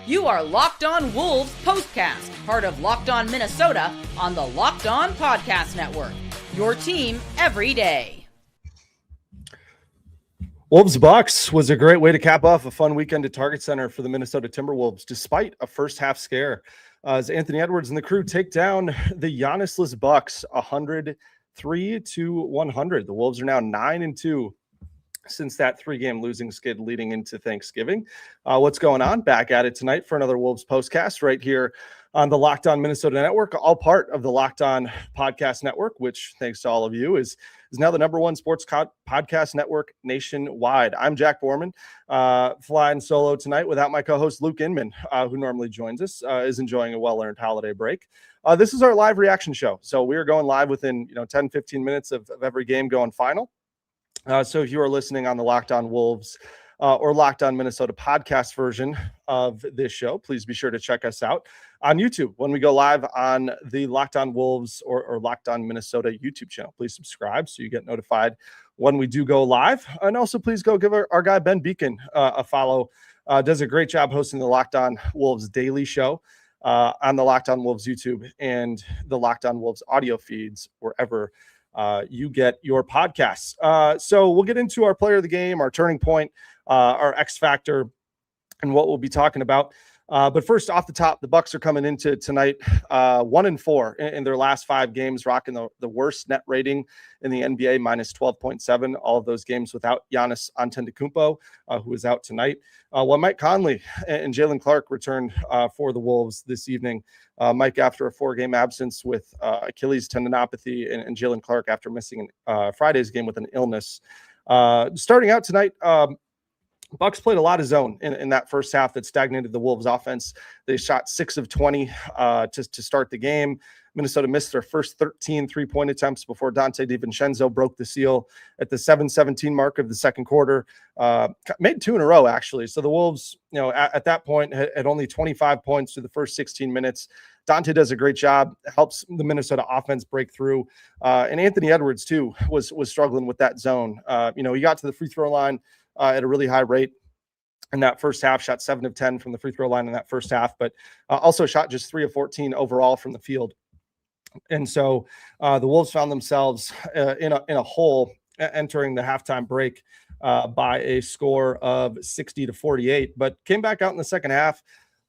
You are Locked On Wolves POSTCAST, part of Locked On Minnesota on the Locked On Podcast Network. Your team every day. Wolves Bucks was a great way to cap off a fun weekend at Target Center for the Minnesota Timberwolves, despite a first half scare. As Anthony Edwards and the crew take down the Giannis-less Bucks 103-100. The Wolves are now 9-2 since that 3-game losing skid leading into Thanksgiving. What's going on? Back at it tonight for another Wolves postcast right here on the Locked On Minnesota Network, all part of the Locked On Podcast Network, which, thanks to all of you, is now the number one sports podcast network nationwide. I'm Jack Borman, flying solo tonight without my co-host Luke Inman, who normally joins us, is enjoying a well-earned holiday break. This is our live reaction show. So we are going live within 10, 15 minutes of every game going final. So if you are listening on the Locked On Wolves or Locked On Minnesota podcast version of this show, please be sure to check us out on YouTube when we go live on the Locked On Wolves or Locked On Minnesota YouTube channel. Please subscribe so you get notified when we do go live. And also please go give our guy Ben Beacon a follow. Does a great job hosting the Locked On Wolves daily show on the Locked On Wolves YouTube and the Locked On Wolves audio feeds wherever you get your podcasts. So we'll get into our player of the game, our turning point, our X factor, and what we'll be talking about. But first, off the top, the Bucks are coming into tonight 1-4 in their last 5 games, rocking the worst net rating in the NBA, minus 12.7. All of those games without Giannis Antetokounmpo, who is out tonight. While Mike Conley and Jalen Clark returned for the Wolves this evening. Mike after a 4-game absence with Achilles tendinopathy, and Jalen Clark after missing Friday's game with an illness. Starting out tonight, Bucks played a lot of zone in that first half that stagnated the Wolves offense. They shot 6 of 20 to start the game. Minnesota missed their first 13 three-point attempts before Dante DiVincenzo broke the seal at the 7:17 mark of the second quarter. Made 2 in a row, actually. So the Wolves, at that point had only 25 points through the first 16 minutes. Dante does a great job, helps the Minnesota offense break through. And Anthony Edwards, too, was struggling with that zone. He got to the free throw line at a really high rate in that first half, shot 7 of 10 from the free throw line in that first half, but also shot just 3 of 14 overall from the field. And so the Wolves found themselves in a hole entering the halftime break by a score of 60-48, but came back out in the second half.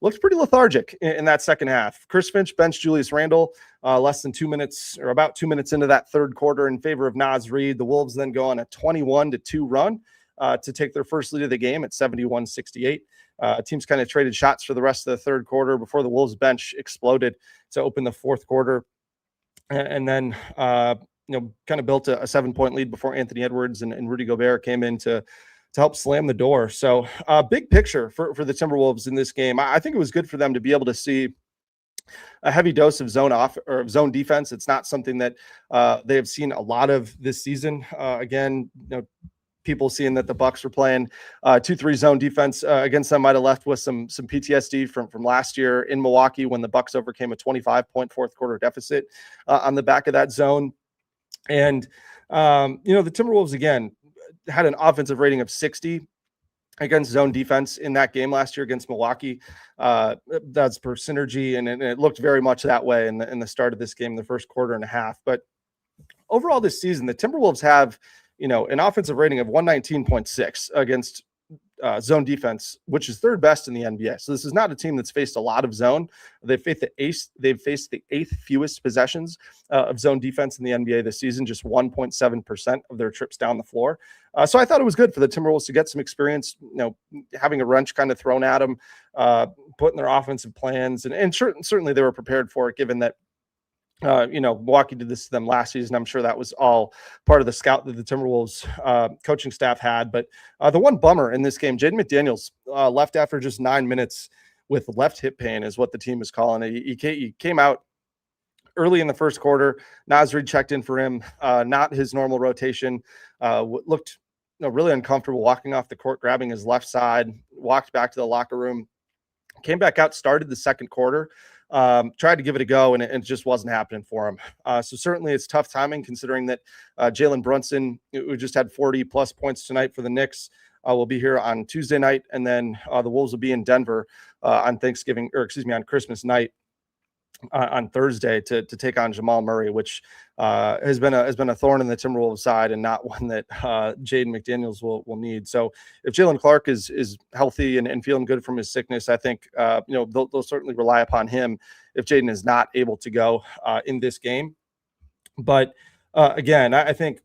Looked pretty lethargic in that second half. Chris Finch benched Julius Randle less than 2 minutes, or about 2 minutes into that third quarter, in favor of Naz Reid. The Wolves then go on a 21-2 run to take their first lead of the game at 71-68. Teams kind of traded shots for the rest of the third quarter before the Wolves bench exploded to open the fourth quarter. And then, kind of built a 7-point lead before Anthony Edwards and Rudy Gobert came in to help slam the door. So big picture for the Timberwolves in this game. I think it was good for them to be able to see a heavy dose of zone defense. It's not something that they have seen a lot of this season. Again, people seeing that the Bucks were playing 2-3 zone defense against them might have left with some PTSD from last year in Milwaukee when the Bucks overcame a 25-point fourth quarter deficit on the back of that zone. And the Timberwolves again had an offensive rating of 60 against zone defense in that game last year against Milwaukee. That's per synergy, and it looked very much that way in the start of this game, the first quarter and a half. But overall this season, the Timberwolves have an offensive rating of 119.6 against zone defense, which is third best in the NBA. So this is not a team that's faced a lot of zone. They've faced the 8th fewest possessions of zone defense in the NBA this season, just 1.7% of their trips down the floor. So I thought it was good for the Timberwolves to get some experience, having a wrench kind of thrown at them, putting their offensive plans, and certainly they were prepared for it, given that Milwaukee did this to them last season. I'm sure that was all part of the scout that the Timberwolves coaching staff had. But the one bummer in this game, Jaden McDaniels left after just 9 minutes with left hip pain, is what the team is calling it. He came out early in the first quarter. Naz Reid checked in for him, not his normal rotation. Looked really uncomfortable walking off the court, grabbing his left side, walked back to the locker room, came back out, started the second quarter. Tried to give it a go, and it just wasn't happening for him. So certainly it's tough timing, considering that Jalen Brunson, who just had 40-plus points tonight for the Knicks, will be here on Tuesday night, and then the Wolves will be in Denver on Christmas night on Thursday to take on Jamal Murray, which has been a thorn in the Timberwolves side and not one that Jaden McDaniels will need. So if Jalen Clark is healthy and feeling good from his sickness, I think they'll certainly rely upon him if Jaden is not able to go in this game. But again, I think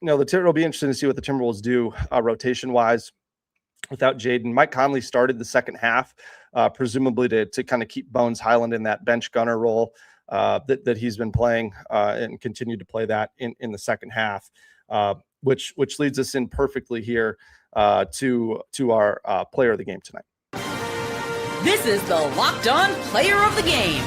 it'll be interesting to see what the Timberwolves do rotation wise without Jaden. Mike Conley started the second half, presumably to kind of keep Bones Highland in that bench gunner role that he's been playing and continued to play that in the second half, which leads us in perfectly here to our player of the game tonight. This is the Locked On Player of the Game.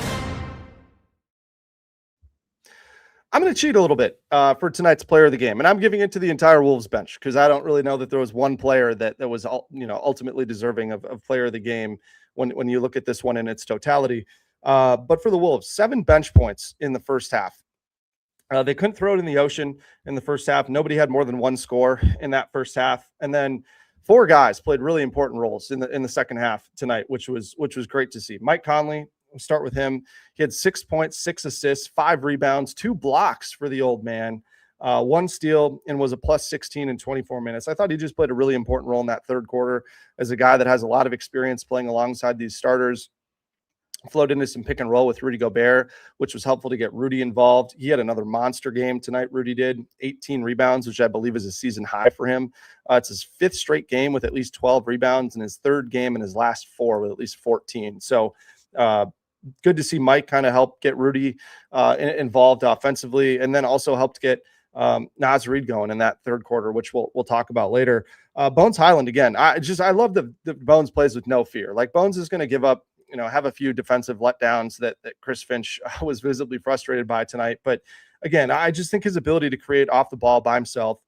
I'm going to cheat a little bit for tonight's player of the game, and I'm giving it to the entire Wolves bench because I don't really know that there was one player that was ultimately deserving of player of the game when you look at this one in its totality. But for the Wolves, 7 bench points in the first half. They couldn't throw it in the ocean in the first half. Nobody had more than 1 score in that first half, and then 4 guys played really important roles in the second half tonight, which was great to see. Mike Conley. We'll start with him. He had 6 points, 6 assists, 5 rebounds, 2 blocks for the old man, 1 steal, and was a plus 16 in 24 minutes. I thought he just played a really important role in that third quarter as a guy that has a lot of experience playing alongside these starters. Flowed into some pick and roll with Rudy Gobert, which was helpful to get Rudy involved. He had another monster game tonight. Rudy did 18 rebounds, which I believe is a season high for him. It's his 5th straight game with at least 12 rebounds and his 3rd game in his last 4 with at least 14. So, good to see Mike kind of help get Rudy involved offensively, and then also helped get Naz Reid going in that third quarter, which we'll talk about later. Bones Highland again. I love the Bones plays with no fear. Like Bones is going to give up, have a few defensive letdowns that Chris Finch was visibly frustrated by tonight. But again, I just think his ability to create off the ball by himself,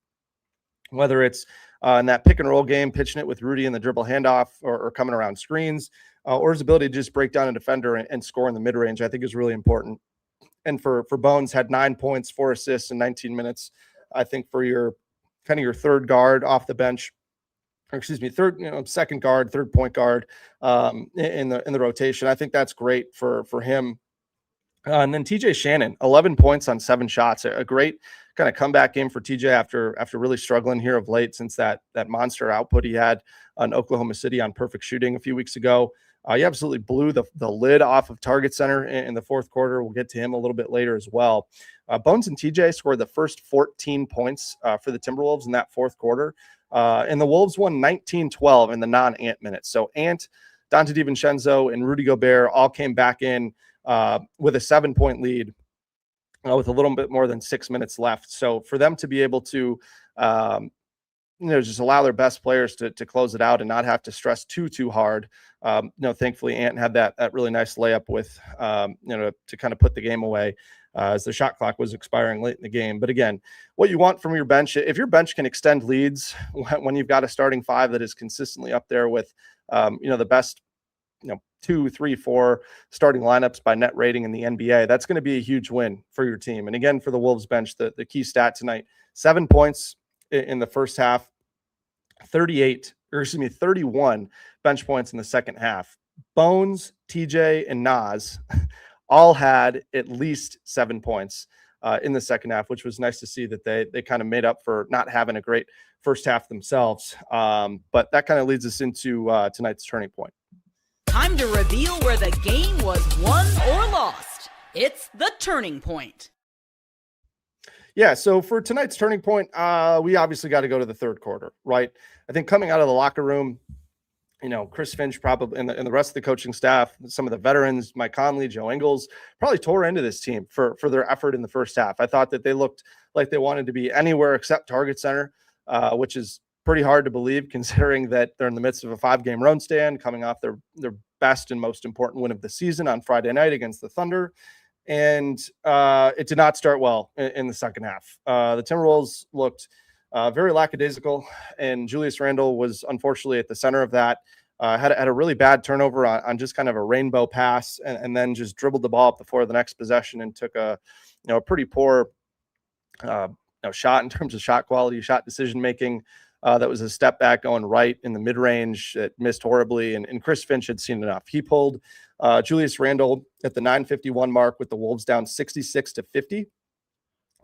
whether it's in that pick and roll game, pitching it with Rudy in the dribble handoff or coming around screens, or his ability to just break down a defender and score in the mid-range, I think is really important. And for Bones, had 9 points, 4 assists in 19 minutes. I think for your third guard off the bench, second guard, third point guard in the rotation, I think that's great for him. And then TJ Shannon, 11 points on 7 shots, a great kind of comeback game for TJ after really struggling here of late since that monster output he had on Oklahoma City on perfect shooting a few weeks ago. He absolutely blew the lid off of Target Center in the fourth quarter. We'll get to him a little bit later as well. Bones and TJ scored the first 14 points for the Timberwolves in that fourth quarter. And the Wolves won 19-12 in the non-Ant minutes. So Ant, Dante DiVincenzo, and Rudy Gobert all came back in with a 7-point lead with a little bit more than 6 minutes left. So for them to be able to just allow their best players to close it out and not have to stress too hard. Thankfully Ant had that really nice layup with, to kind of put the game away as the shot clock was expiring late in the game. But again, what you want from your bench, if your bench can extend leads when you've got a starting 5 that is consistently up there with, the best, 2, 3, 4 starting lineups by net rating in the NBA, that's going to be a huge win for your team. And again, for the Wolves bench, the key stat tonight, 7 points in the first half, 31 bench points in the second half. Bones, TJ, and Naz all had at least 7 points in the second half, which was nice to see that they kind of made up for not having a great first half themselves. But that kind of leads us into tonight's turning point. Time to reveal where the game was won or lost. It's the turning point. Yeah, so for tonight's turning point, we obviously got to go to the third quarter, right? I think coming out of the locker room, Chris Finch probably and the rest of the coaching staff, some of the veterans, Mike Conley, Joe Ingles, probably tore into this team for their effort in the first half. I thought that they looked like they wanted to be anywhere except Target Center, which is pretty hard to believe considering that they're in the midst of a 5-game road stand, coming off their best and most important win of the season on Friday night against the Thunder. And it did not start well in the second half. The Timberwolves looked very lackadaisical, and Julius Randle was unfortunately at the center of that. Had a really bad turnover on just kind of a rainbow pass, and then just dribbled the ball up before the next possession and took a pretty poor shot in terms of shot quality, shot decision making. that was a step back going right in the mid-range that missed horribly, and Chris Finch had seen enough. He pulled Julius Randle at the 9:51 mark with the Wolves down 66-50.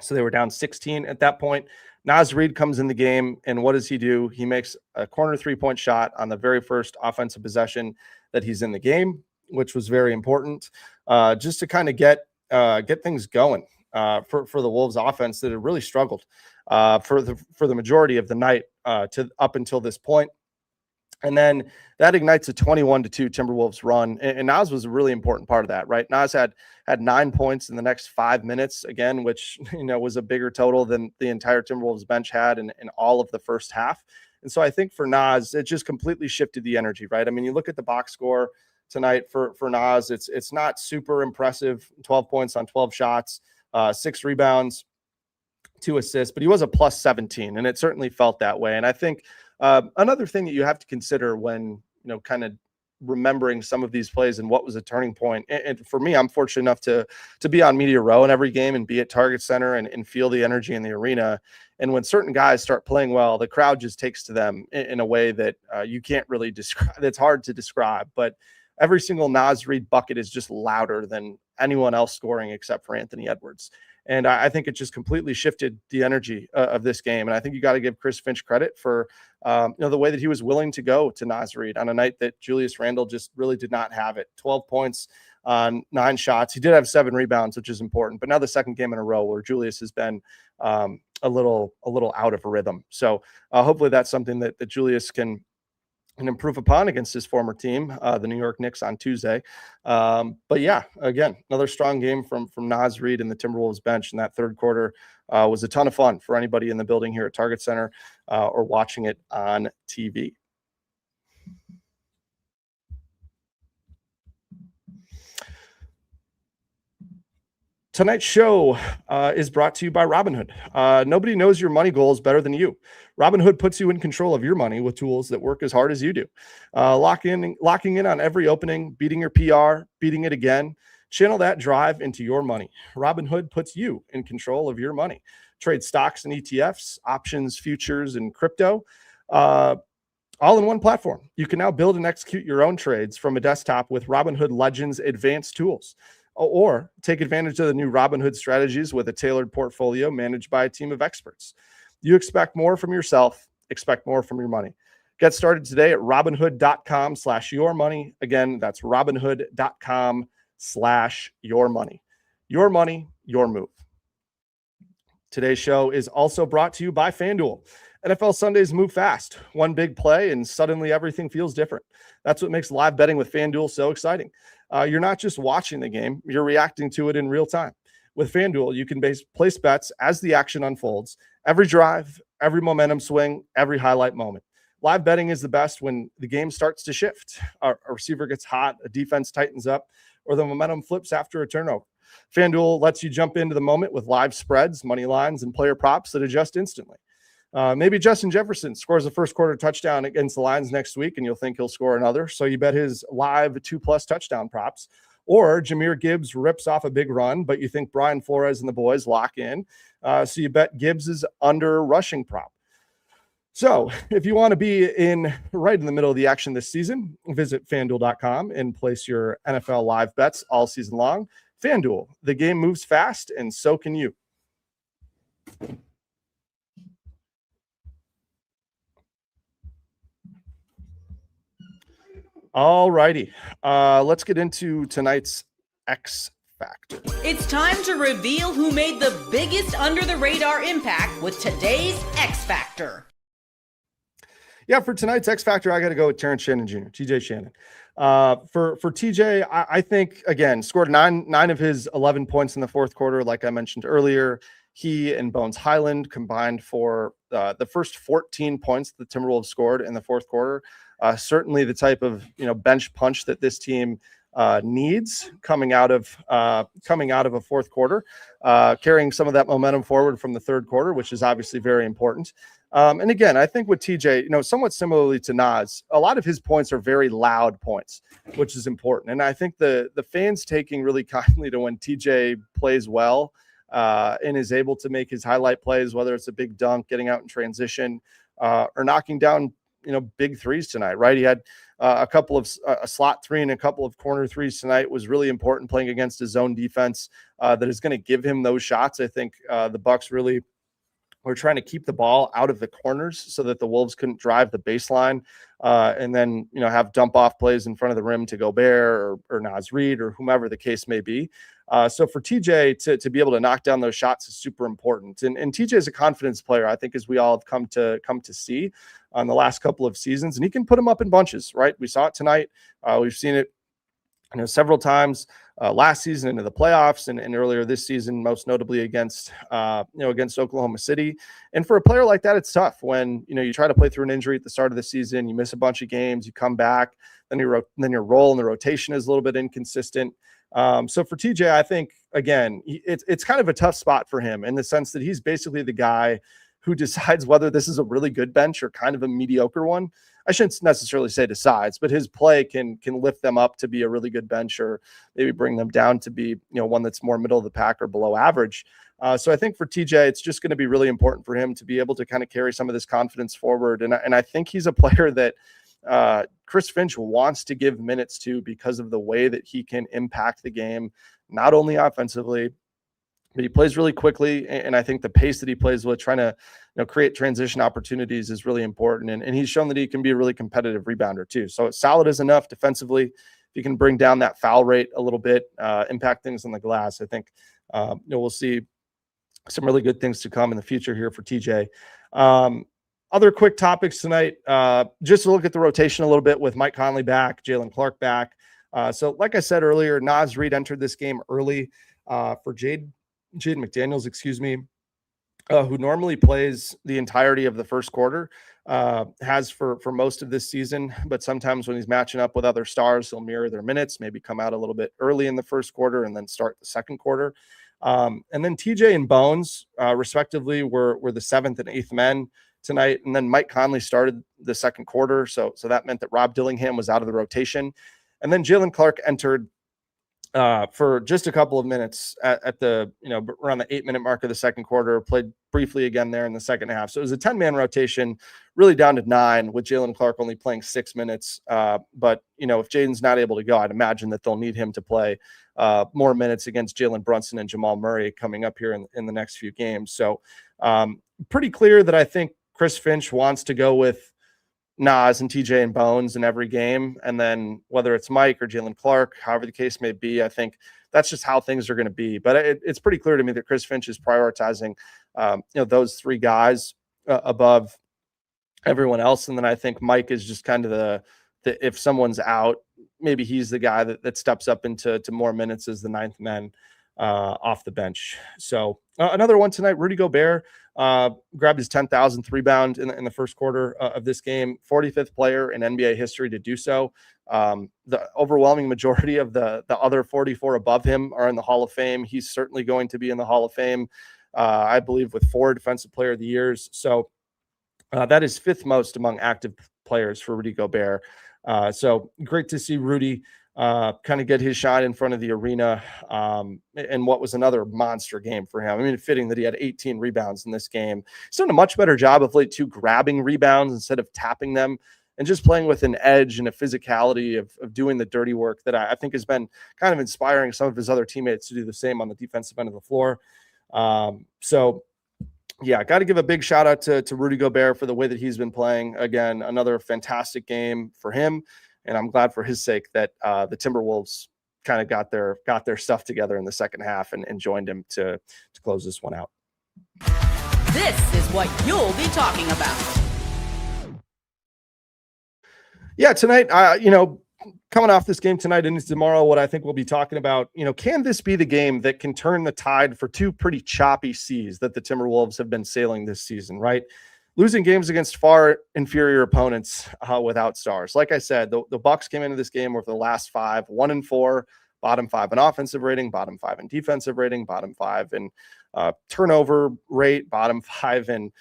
So they were down 16 at that point. Naz Reid comes in the game, and what does he do? He makes a corner three-point shot on the very first offensive possession that he's in the game, which was very important, just to kind of get things going for the Wolves offense that had really struggled for the majority of the night to up until this point. And then that ignites a 21-2 Timberwolves run. And Naz was a really important part of that, right? Naz had 9 points in the next 5 minutes, again, which, was a bigger total than the entire Timberwolves bench had in all of the first half. And so I think for Naz, it just completely shifted the energy, right? I mean, you look at the box score tonight for Naz, it's not super impressive. 12 points on 12 shots, 6 rebounds, 2 assists, but he was a plus 17, and it certainly felt that way. And I think another thing that you have to consider when, kind of remembering some of these plays and what was a turning point. And for me, I'm fortunate enough to be on media row in every game and be at Target Center and feel the energy in the arena. And when certain guys start playing well, the crowd just takes to them in a way that you can't really describe. It's hard to describe, but every single Naz Reid bucket is just louder than anyone else scoring except for Anthony Edwards. And I think it just completely shifted the energy of this game. And I think you got to give Chris Finch credit for, the way that he was willing to go to Naz Reid on a night that Julius Randle just really did not have it. 12 points on 9 shots. He did have 7 rebounds, which is important. But now the second game in a row where Julius has been a little out of a rhythm. So hopefully that's something that Julius can improve upon against his former team, the New York Knicks, on Tuesday. But yeah, again, another strong game from Naz Reid and the Timberwolves bench in that third quarter. Was a ton of fun for anybody in the building here at Target Center or watching it on TV. Tonight's show is brought to you by Robinhood. Nobody knows your money goals better than you. Robinhood puts you in control of your money with tools that work as hard as you do. Locking in on every opening, beating your PR, beating it again. Channel that drive into your money. Robinhood puts you in control of your money. Trade stocks and ETFs, options, futures, and crypto. All in one platform. You can now build and execute your own trades from a desktop with Robinhood Legends advanced tools. Or take advantage of the new Robinhood strategies with a tailored portfolio managed by a team of experts. You expect more from yourself, expect more from your money. Get started today at robinhood.com/yourmoney. Again, that's robinhood.com/yourmoney. Your money, your move. Today's show is also brought to you by FanDuel. NFL Sundays move fast. One big play and suddenly everything feels different. That's what makes live betting with FanDuel so exciting. You're not just watching the game, you're reacting to it in real time. With FanDuel, you can place bets as the action unfolds. Every drive, every momentum swing, every highlight moment. Live betting is the best when the game starts to shift. A receiver gets hot, a defense tightens up, or the momentum flips after a turnover. FanDuel lets you jump into the moment with live spreads, money lines, and player props that adjust instantly. Maybe Justin Jefferson scores a first quarter touchdown against the Lions next week, and you'll think he'll score another. So you bet his live 2+ touchdown props. Or Jahmyr Gibbs rips off a big run, but you think Brian Flores and the boys lock in. So you bet Gibbs's under rushing prop. So if you want to be right in the middle of the action this season, visit FanDuel.com and place your NFL live bets all season long. FanDuel, the game moves fast, and so can you. All righty. Let's get into tonight's X Factor. It's time to reveal who made the biggest under-the-radar impact with today's X Factor. Yeah, for tonight's X Factor, I got to go with Terrence Shannon Jr., TJ Shannon. For TJ, I think, again, scored nine of his 11 points in the fourth quarter. Like I mentioned earlier, he and Bones Highland combined for the first 14 points the Timberwolves scored in the fourth quarter. Certainly the type of bench punch that this team needs coming out of a fourth quarter, carrying some of that momentum forward from the third quarter, which is obviously very important. And again, I think with TJ, somewhat similarly to Naz, a lot of his points are very loud points, which is important. And I think the fans taking really kindly to when TJ plays well and is able to make his highlight plays, whether it's a big dunk, getting out in transition, are knocking down, big threes tonight, right? He had a couple of a slot three and a couple of corner threes tonight. Was really important playing against his zone defense that is going to give him those shots. I think the Bucks really were trying to keep the ball out of the corners so that the Wolves couldn't drive the baseline and then, have dump off plays in front of the rim to Gobert or Naz Reid or whomever the case may be. So for TJ to be able to knock down those shots is super important. And TJ is a confidence player, I think, as we all have come to see on the last couple of seasons, and he can put them up in bunches, right? We saw it tonight. We've seen it, several times last season into the playoffs and earlier this season, most notably against Oklahoma City. And for a player like that, it's tough when, you try to play through an injury at the start of the season, you miss a bunch of games, you come back, then your role in the rotation is a little bit inconsistent. So for TJ, I think, again, it's kind of a tough spot for him in the sense that he's basically the guy who decides whether this is a really good bench or kind of a mediocre one. I shouldn't necessarily say decides, but his play can lift them up to be a really good bench or maybe bring them down to be, one that's more middle of the pack or below average. So I think for TJ, it's just going to be really important for him to be able to kind of carry some of this confidence forward. And I think he's a player that Chris Finch wants to give minutes to because of the way that he can impact the game, not only offensively, but he plays really quickly. And I think the pace that he plays with, trying to create transition opportunities, is really important. And he's shown that he can be a really competitive rebounder too. So solid is enough defensively. If you can bring down that foul rate a little bit, impact things on the glass, I think we'll see some really good things to come in the future here for TJ. Other quick topics tonight, just to look at the rotation a little bit with Mike Conley back, Jalen Clark back. So like I said earlier, Naz Reid entered this game early for Jaden McDaniels, who normally plays the entirety of the first quarter, has for most of this season, but sometimes when he's matching up with other stars, he'll mirror their minutes, maybe come out a little bit early in the first quarter and then start the second quarter. And then TJ and Bones, respectively, were the 7th and 8th men tonight. And then Mike Conley started the second quarter. So that meant that Rob Dillingham was out of the rotation. And then Jalen Clark entered for just a couple of minutes at the, around the 8-minute mark of the second quarter, played briefly again there in the second half. So it was a 10-man rotation, really down to 9, with Jalen Clark only playing 6 minutes. But, if Jaden's not able to go, I'd imagine that they'll need him to play more minutes against Jalen Brunson and Jamal Murray coming up here in the next few games. So pretty clear that I think Chris Finch wants to go with Naz and TJ and Bones in every game. And then whether it's Mike or Jalen Clark, however the case may be, I think that's just how things are going to be. But it's pretty clear to me that Chris Finch is prioritizing, those 3 guys above everyone else. And then I think Mike is just kind of the if someone's out, maybe he's the guy that steps up into more minutes as the 9th man off the bench. So another one tonight, Rudy Gobert grabbed his 10,000th rebound in the first quarter of this game, 45th player in NBA history to do so. The overwhelming majority of the other 44 above him are in the Hall of Fame. He's certainly going to be in the Hall of Fame, I believe, with 4 Defensive Player of the Years. So that is 5th most among active players for Rudy Gobert. So great to see Rudy kind of get his shot in front of the arena, and what was another monster game for him. I mean, fitting that he had 18 rebounds in this game. He's done a much better job of late too, grabbing rebounds instead of tapping them, and just playing with an edge and a physicality of doing the dirty work that I think has been kind of inspiring some of his other teammates to do the same on the defensive end of the floor. So yeah, got to give a big shout out to Rudy Gobert for the way that he's been playing. Again, another fantastic game for him. And I'm glad for his sake that the Timberwolves kind of got their stuff together in the second half and joined him to close this one out. This is what you'll be talking about. Yeah, tonight, coming off this game tonight and into tomorrow, what I think we'll be talking about, can this be the game that can turn the tide for 2 pretty choppy seas that the Timberwolves have been sailing this season, right? Losing games against far inferior opponents without stars. Like I said, the Bucks came into this game with the last 5, 1-4, bottom 5 in offensive rating, bottom 5 in defensive rating, bottom 5 in turnover rate, bottom 5 in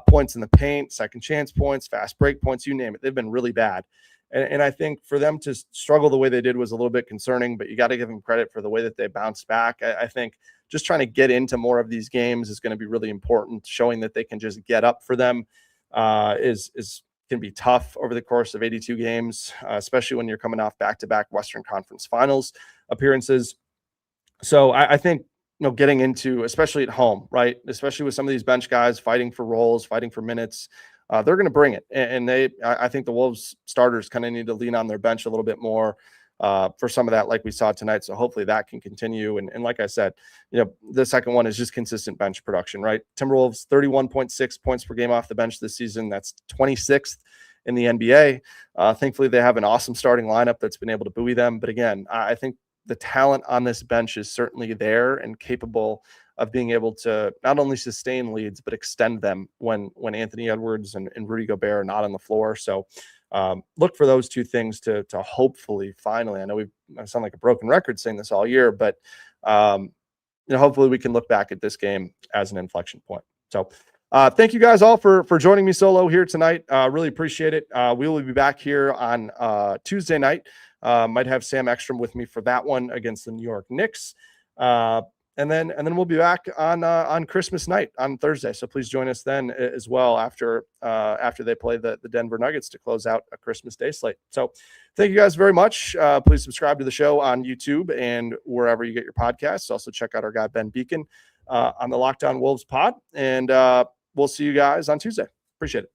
points in the paint, second chance points, fast break points, you name it. They've been really bad. And I think for them to struggle the way they did was a little bit concerning, but you got to give them credit for the way that they bounced back. I think just trying to get into more of these games is going to be really important, showing that they can just get up for them. can be tough over the course of 82 games, especially when you're coming off back-to-back Western Conference Finals appearances. So I think, getting into, especially at home, right, especially with some of these bench guys fighting for roles, fighting for minutes, they're going to bring it. And I think the Wolves starters kind of need to lean on their bench a little bit more for some of that, like we saw tonight. So hopefully that can continue. And like I said, the second one is just consistent bench production, right? Timberwolves 31.6 points per game off the bench this season. That's 26th in the NBA. Thankfully, they have an awesome starting lineup that's been able to buoy them. But again, I think the talent on this bench is certainly there and capable of being able to not only sustain leads, but extend them when Anthony Edwards and Rudy Gobert are not on the floor. So look for those two things to hopefully finally, I know I sound like a broken record saying this all year, but hopefully we can look back at this game as an inflection point. So thank you guys all for joining me solo here tonight. Really appreciate it. We will be back here on Tuesday night. Might have Sam Ekstrom with me for that one against the New York Knicks. And then we'll be back on Christmas night on Thursday. So please join us then as well after they play the Denver Nuggets to close out a Christmas Day slate. So thank you guys very much. Please subscribe to the show on YouTube and wherever you get your podcasts. Also check out our guy Ben Beacon on the Locked On Wolves pod. And we'll see you guys on Tuesday. Appreciate it.